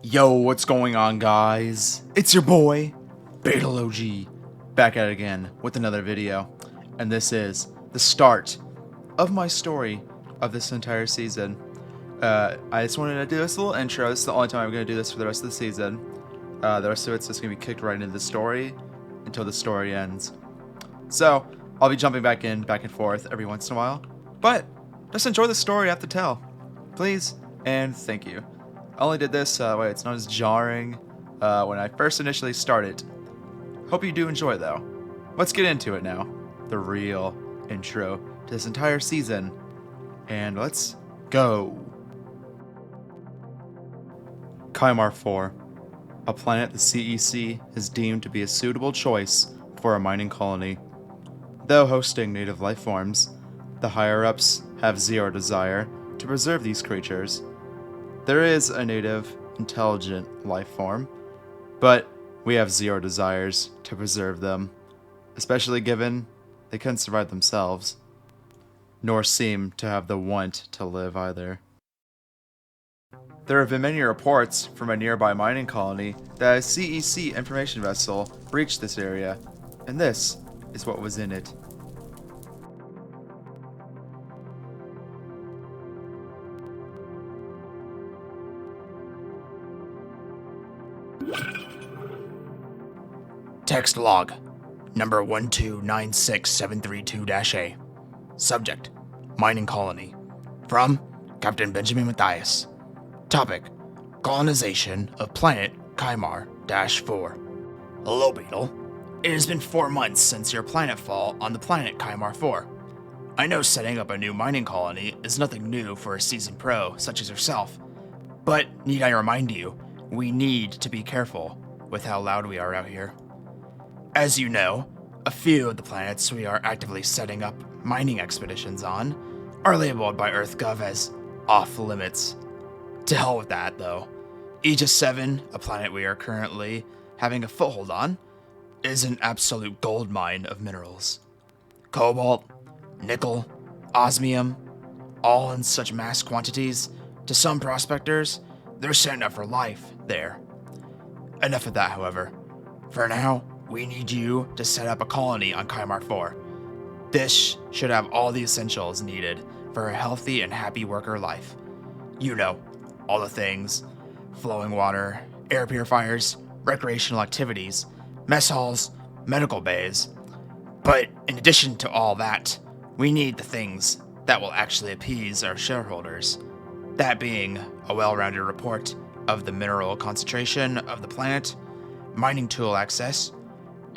Yo, what's going on, guys? It's your boy, Beetle OG, back at it again with another video. And this is the start of my story of this entire season. I just wanted to do this little intro. This is the only time I'm going to do this for the rest of the season. The rest of it's just going to be kicked right into the story until the story ends. So, I'll be jumping back and forth every once in a while. But, just enjoy the story I have to tell. Please, and thank you. I only did this, way it's not as jarring when I first initially started. Hope you do enjoy, though. Let's get into it now. The real intro to this entire season. And let's go. Kymar 4. A planet the CEC has deemed to be a suitable choice for a mining colony. Though hosting native life forms, the higher-ups have zero desire to preserve these creatures. There is a native, intelligent life form, but we have zero desires to preserve them, especially given they couldn't survive themselves, nor seem to have the want to live either. There have been many reports from a nearby mining colony that a CEC information vessel breached this area, and this is what was in it. Text log, number 1296732-A. Subject, mining colony. From Captain Benjamin Matthias. Topic, colonization of planet Kymar-4. Hello, Beetle. It has been 4 months since your planetfall on the planet Kymar-4. I know setting up a new mining colony is nothing new for a seasoned pro such as yourself, but need I remind you, we need to be careful with how loud we are out here. As you know, a few of the planets we are actively setting up mining expeditions on are labeled by EarthGov as off-limits. To hell with that, though. Aegis 7, a planet we are currently having a foothold on, is an absolute gold mine of minerals. Cobalt, nickel, osmium, all in such mass quantities, to some prospectors, they're setting up for life there. Enough of that, however. For now, we need you to set up a colony on Kymar 4. This should have all the essentials needed for a healthy and happy worker life. You know, all the things: flowing water, air purifiers, recreational activities, mess halls, medical bays. But in addition to all that, we need the things that will actually appease our shareholders. That being a well-rounded report of the mineral concentration of the planet, mining tool access,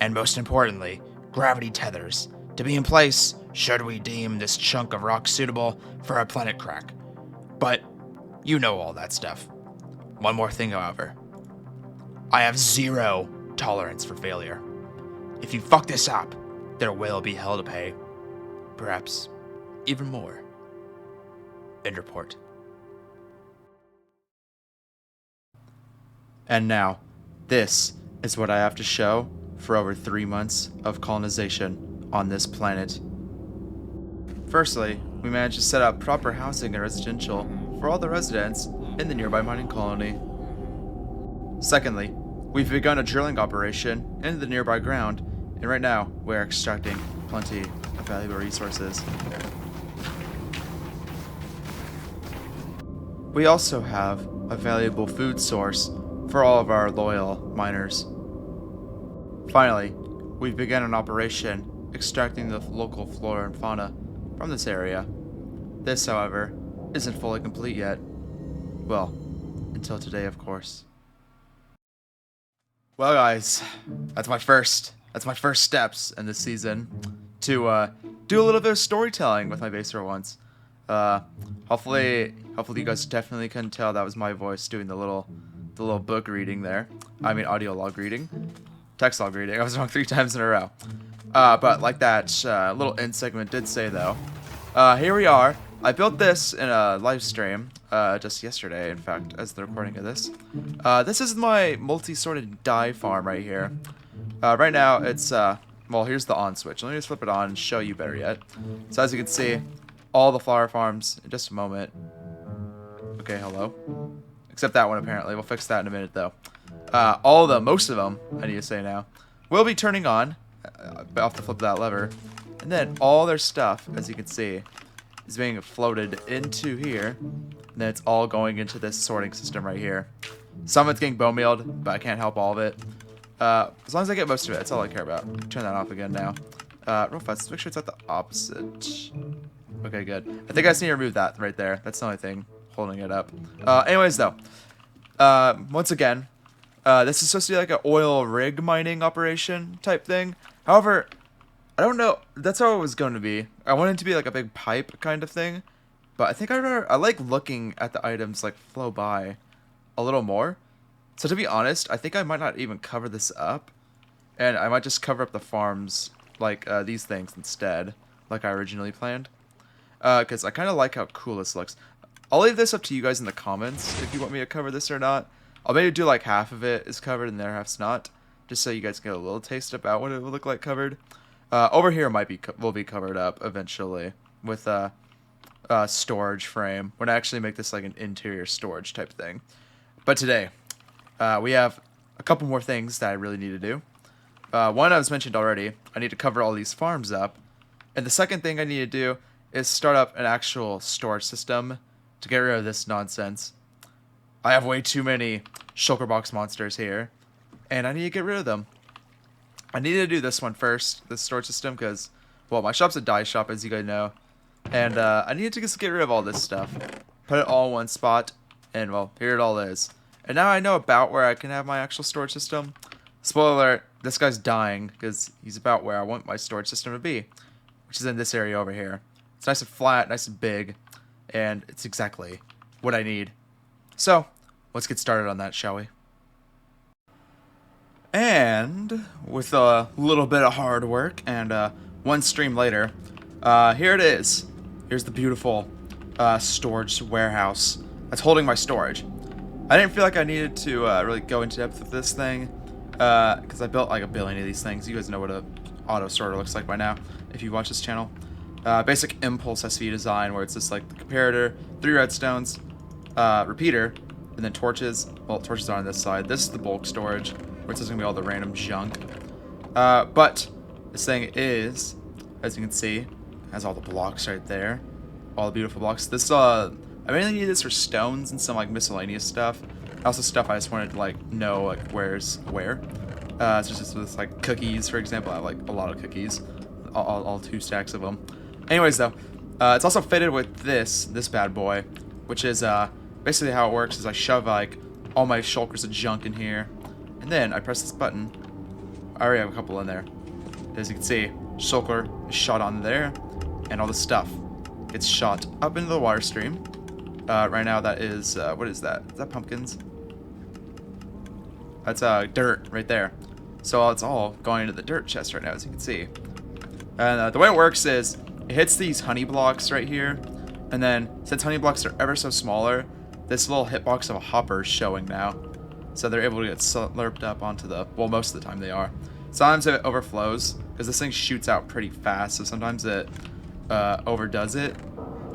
and most importantly, gravity tethers to be in place should we deem this chunk of rock suitable for a planet crack. But you know all that stuff. One more thing, however. I have zero tolerance for failure. If you fuck this up, there will be hell to pay. Perhaps even more. End report. And now, this is what I have to show for over 3 months of colonization on this planet. Firstly, we managed to set up proper housing and residential for all the residents in the nearby mining colony. Secondly, we've begun a drilling operation into the nearby ground, and right now we're extracting plenty of valuable resources. We also have a valuable food source for all of our loyal miners. Finally, we've begun an operation extracting the local flora and fauna from this area. This, however, isn't fully complete yet. Well, until today, of course. Well, guys, that's my first steps in this season to do a little bit of storytelling with my base for once. Hopefully you guys definitely couldn't tell that was my voice doing the little book reading there. I mean, audio log reading. Text log reading. I was wrong 3 times in a row. But like that little end segment did say, though, here we are. I built this in a live stream just yesterday, in fact, as the recording of this. This is my multi-sorted dye farm right here. Right now, it's, well, here's the on switch. Let me just flip it on and show you better yet. So as you can see, all the flower farms in just a moment. Okay, hello. Except that one, apparently. We'll fix that in a minute, though. Most of them, I need to say now, will be turning on. I'll have to flip that lever. And then all their stuff, as you can see, is being floated into here. And then it's all going into this sorting system right here. Some of it's getting bone mealed, but I can't help all of it. As long as I get most of it, that's all I care about. Turn that off again now. Real fast, make sure it's at the opposite. Okay, good. I think I just need to remove that right there. That's the only thing holding it up. Anyways, though. Once again, this is supposed to be like an oil rig mining operation type thing. However, I don't know. That's how it was going to be. I wanted it to be like a big pipe kind of thing. But I think I like looking at the items like flow by a little more. So to be honest, I think I might not even cover this up. And I might just cover up the farms like these things instead, like I originally planned. Because I kind of like how cool this looks. I'll leave this up to you guys in the comments if you want me to cover this or not. I'll maybe do like half of it is covered and the other half's not. Just so you guys get a little taste about what it will look like covered. Over here will be covered up eventually with storage frame. When I actually make this like an interior storage type thing. But today, we have a couple more things that I really need to do. One I was mentioned already. I need to cover all these farms up. And the second thing I need to do is start up an actual storage system to get rid of this nonsense. I have way too many shulker box monsters here, and I need to get rid of them. I need to do this one first, this storage system, because, well, my shop's a dye shop, as you guys know, and I needed to just get rid of all this stuff, put it all in one spot, and, well, here it all is. And now I know about where I can have my actual storage system. Spoiler alert, this guy's dying, because he's about where I want my storage system to be, which is in this area over here. It's nice and flat, nice and big, and it's exactly what I need. So, let's get started on that, shall we? And with a little bit of hard work and one stream later, here it is. Here's the beautiful storage warehouse that's holding my storage. I didn't feel like I needed to really go into depth with this thing because I built like a billion of these things. You guys know what a auto sorter looks like by now if you watch this channel. Basic impulse SV design where it's just like the comparator, 3 redstones, repeater, and then torches. Well, torches are on this side. This is the bulk storage where it's just gonna be all the random junk. But this thing is, as you can see, has all the blocks right there, all the beautiful blocks. This I mainly need this for stones and some like miscellaneous stuff. Also stuff I just wanted to like know like where's where. It's just with like cookies, for example. I have like a lot of cookies, all 2 stacks of them. Anyways, though, it's also fitted with this bad boy, which is basically how it works. Is I shove like all my shulkers of junk in here, and then I press this button. I already have a couple in there. As you can see, shulker is shot on there, and all the stuff gets shot up into the water stream. Right now, that is what is that? Is that pumpkins? That's dirt right there. So it's all going into the dirt chest right now, as you can see. And the way it works is it hits these honey blocks right here, and then since honey blocks are ever so smaller, this little hitbox of a hopper is showing now. So they're able to get slurped up onto the, well, most of the time they are. Sometimes it overflows because this thing shoots out pretty fast, so sometimes it overdoes it.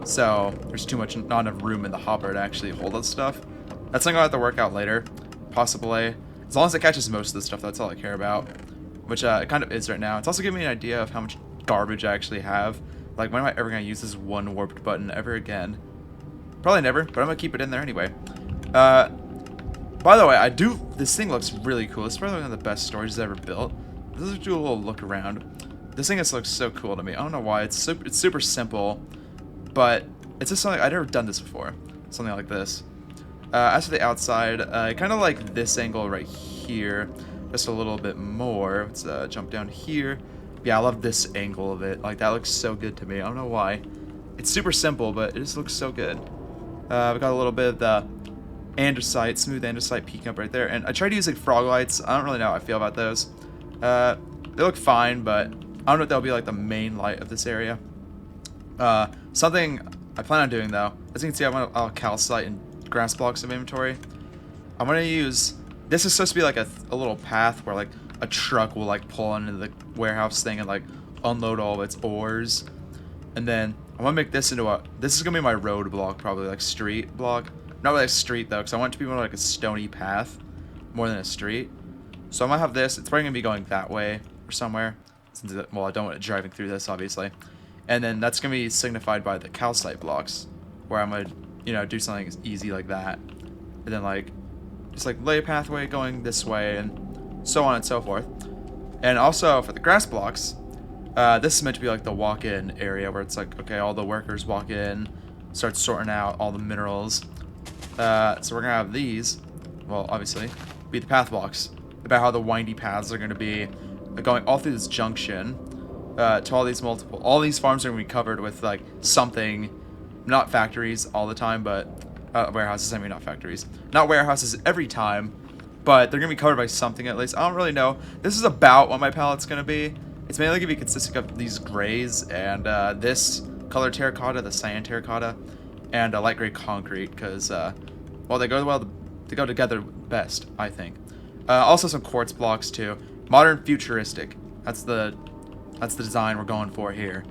So there's not enough room in the hopper to actually hold this stuff. That's something I'll have to work out later, possibly. As long as it catches most of the stuff, that's all I care about. Which it kind of is right now. It's also giving me an idea of how much garbage I actually have. Like, when am I ever going to use this one warped button ever again? Probably never, but I'm going to keep it in there anyway. By the way, this thing looks really cool. This is probably one of the best storages I've ever built. Let's do a little look around. This thing just looks so cool to me. I don't know why. It's super simple, but it's just something, I've never done this before. Something like this. As for the outside, I kind of like this angle right here. Just a little bit more. Let's jump down here. Yeah, I love this angle of it. Like, that looks so good to me. I don't know why. It's super simple, but it just looks so good. We've got a little bit of the andesite, smooth andesite peeking up right there. And I tried using frog lights. I don't really know how I feel about those. They look fine, but I don't know if that'll be like the main light of this area. Something I plan on doing, though, as you can see, I want a calcite and grass blocks of inventory. I'm going to use... This is supposed to be like a little path where like a truck will like pull into the warehouse thing and like unload all of its ores. And then I want to make this into this is going to be my road block, probably like street block. Not really a street though, because I want it to be more like a stony path, more than a street. So I might have this. It's probably gonna be going that way or somewhere. Since well, I don't want it driving through this, obviously. And then that's gonna be signified by the calcite blocks, where I'm gonna, you know, do something easy like that, and then like just like lay a pathway going this way, and so on and so forth. And also for the grass blocks, this is meant to be like the walk-in area where it's like, okay, all the workers walk in, start sorting out all the minerals. So we're gonna have these, well, obviously, be the path blocks about how the windy paths are gonna be going all through this junction to all these farms are gonna be covered with like something, not factories all the time, but warehouses. I mean, not factories, not warehouses every time, but they're gonna be covered by something at least. I don't really know. This is about what my palette's gonna be. It's mainly gonna be consisting of these grays and this color terracotta, the cyan terracotta, and light gray concrete, because well, they go together best, I think. Also some quartz blocks too. Modern futuristic. That's the design we're going for here.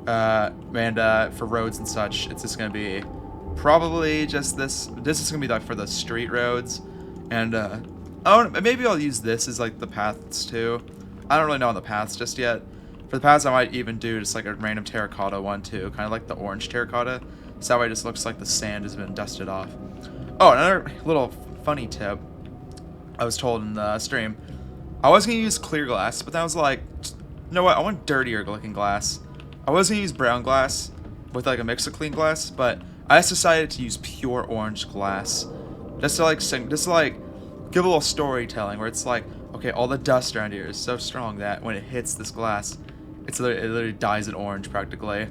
And for roads and such, it's just gonna be probably just this. This is gonna be like for the street roads, and oh, maybe I'll use this as like the paths too. I don't really know on the paths just yet. For the paths, I might even do just like a random terracotta one too, kind of like the orange terracotta. So that way it just looks like the sand has been dusted off. Oh, another little funny tip I was told in the stream. I was going to use clear glass, but then I was like, you know what, I want dirtier looking glass. I was going to use brown glass with like a mix of clean glass, but I just decided to use pure orange glass. Just to like give a little storytelling where it's like, okay, all the dust around here is so strong that when it hits this glass, it literally dyes it orange practically.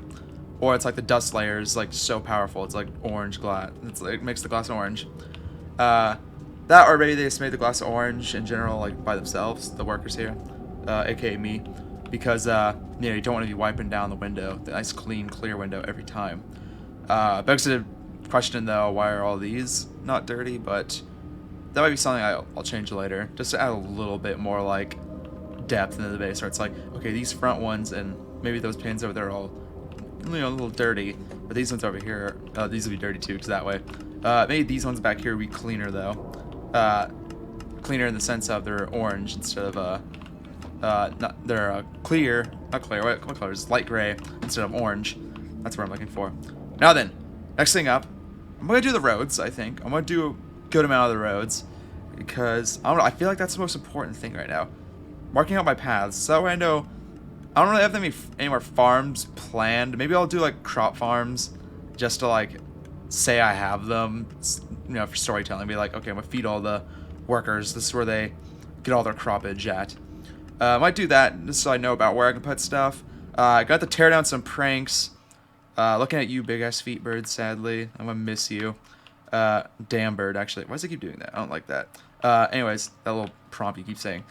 Or it's like the dust layer is like so powerful, it's like orange glass. It makes the glass orange. That, or maybe they just made the glass orange in general, like by themselves, the workers here, aka me, because you know, you don't want to be wiping down the window, the nice clean clear window every time. Begs the question though, why are all these not dirty? But that might be something I'll change later, just to add a little bit more like depth into the base, where it's like, okay, these front ones and maybe those pins over there are all, you know, a little dirty, but these ones over here, these will be dirty too, because that way. Maybe these ones back here will be cleaner though. Cleaner in the sense of they're orange instead of they're clear, not clear, what color is light gray instead of orange. That's what I'm looking for. Now then, next thing up, I'm gonna do the roads. I think I'm gonna do a good amount of the roads because I don't know, I feel like that's the most important thing right now. Marking out my paths, so that way I know. I don't really have any more farms planned. Maybe I'll do like crop farms just to like say I have them, you know, for storytelling. Be like, okay, I'm gonna feed all the workers. This is where they get all their croppage at. Might do that just so I know about where I can put stuff. I got to tear down some pranks. Looking at you, big ass feet bird, sadly. I'm gonna miss you. Damn bird, actually. Why does it keep doing that? I don't like that. Anyways, that little prompt you keep saying.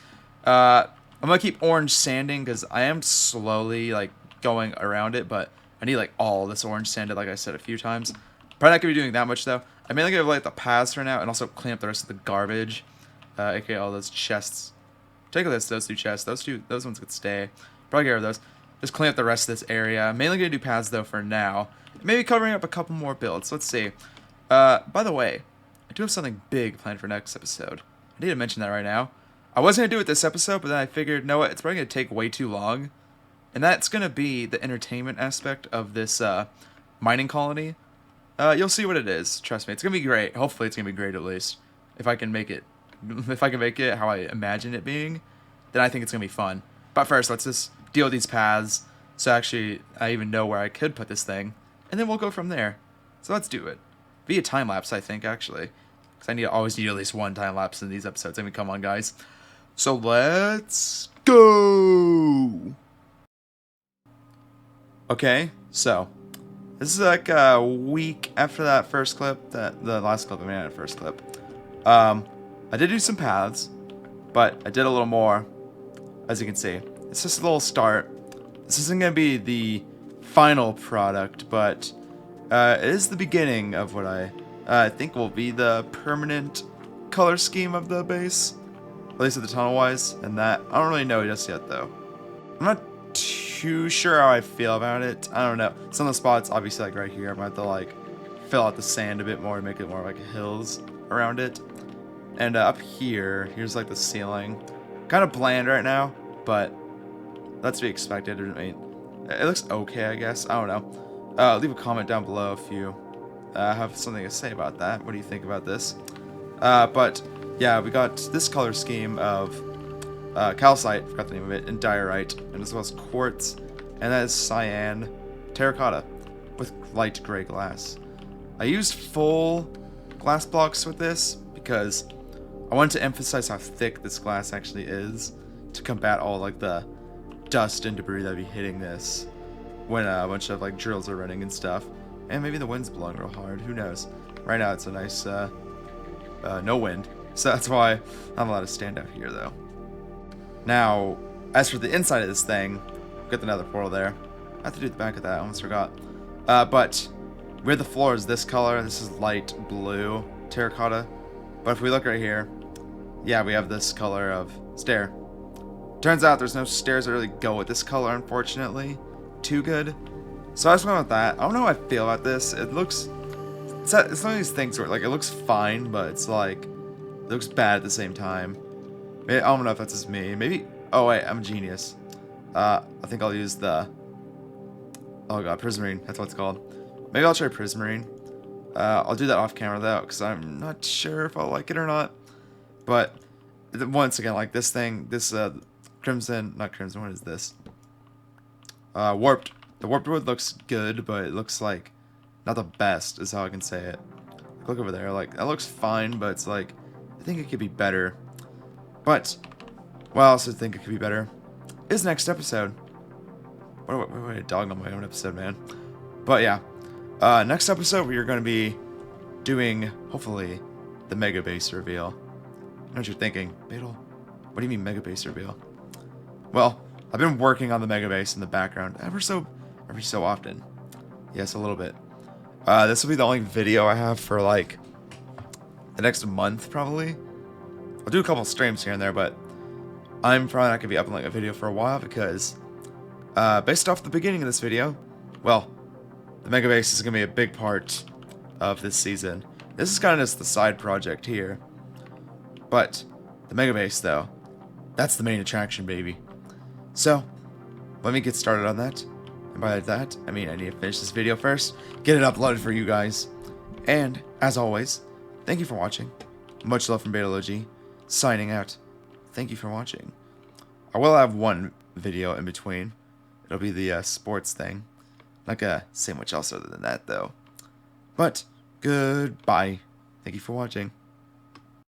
I'm gonna keep orange sanding because I am slowly like going around it, but I need like all this orange sanded, like I said a few times. Probably not gonna be doing that much though. I'm mainly gonna like the paths for now, and also clean up the rest of the garbage, aka all those chests. Take a list, those two chests. Those ones could stay. Probably get rid of those. Just clean up the rest of this area. Mainly gonna do paths though for now. Maybe covering up a couple more builds. Let's see. By the way, I do have something big planned for next episode. I need to mention that right now. I was going to do it this episode, but then I figured, no, it's probably going to take way too long. And that's going to be the entertainment aspect of this mining colony. You'll see what it is. Trust me, it's going to be great. Hopefully it's going to be great at least. If I can make it how I imagine it being, then I think it's going to be fun. But first, let's just deal with these paths. So actually, I even know where I could put this thing. And then we'll go from there. So let's do it. Via time-lapse, I think, actually. Because I always need at least one time-lapse in these episodes. I mean, come on, guys. So let's go! Okay, so this is like a week after that first clip, the last clip I made at first clip. I did do some paths, but I did a little more, as you can see. It's just a little start. This isn't going to be the final product, but it is the beginning of what I think will be the permanent color scheme of the base. At least at the tunnel-wise, and that. I don't really know just yet, though. I'm not too sure how I feel about it. I don't know. Some of the spots, obviously, like right here, I'm going to have to, like, fill out the sand a bit more to make it more like hills around it. And up here's like the ceiling. Kind of bland right now, but that's to be expected. I mean, it looks okay, I guess. I don't know. Leave a comment down below if you have something to say about that. What do you think about this? But yeah, we got this color scheme of calcite, forgot the name of it, and diorite, and as well as quartz, and that is cyan terracotta with light gray glass. I used full glass blocks with this because I wanted to emphasize how thick this glass actually is to combat all like the dust and debris that'd be hitting this when a bunch of like drills are running and stuff. And maybe the wind's blowing real hard, who knows. Right now it's a nice no wind, so that's why I'm allowed to stand out here though. Now, as for the inside of this thing, got another portal there. I have to do the back of that, I almost forgot. But where the floor is this color, this is light blue terracotta. But if we look right here, yeah, we have this color of stair. Turns out there's no stairs that really go with this color, unfortunately. Too good. So I just went with that. I don't know how I feel about this. It looks... It's one of these things where like it looks fine, but it's like... It looks bad at the same time. Maybe, I don't know if that's just me. Maybe... Oh wait, I'm a genius. I think I'll use the... Oh god, prismarine. That's what it's called. Maybe I'll try prismarine. I'll do that off camera though, because I'm not sure if I'll like it or not. But once again, like this thing, this crimson, not crimson, what is this? Warped. The warped wood looks good, but it looks like not the best is how I can say it. Look over there, like that looks fine, but it's like I think it could be better. But what I also think it could be better is next episode. What a dog on my own episode, man. But yeah, next episode we are going to be doing hopefully the mega base reveal. I know what you're thinking, Beetle. What do you mean mega base reveal? Well, I've been working on the mega base in the background every so often. Yes, a little bit. This will be the only video I have for like the next month probably. I'll do a couple streams here and there, but I'm probably not gonna be uploading a video for a while because based off the beginning of this video, well, the mega base is gonna be a big part of this season. This is kind of just the side project here, but the mega base though, that's the main attraction, baby. So let me get started on that. And by that, I mean I need to finish this video first, get it uploaded for you guys. And as always, thank you for watching. Much love from BeetleOG, signing out. Thank you for watching. I will have one video in between. It'll be the sports thing. Not gonna say much else other than that though. But goodbye. Thank you for watching.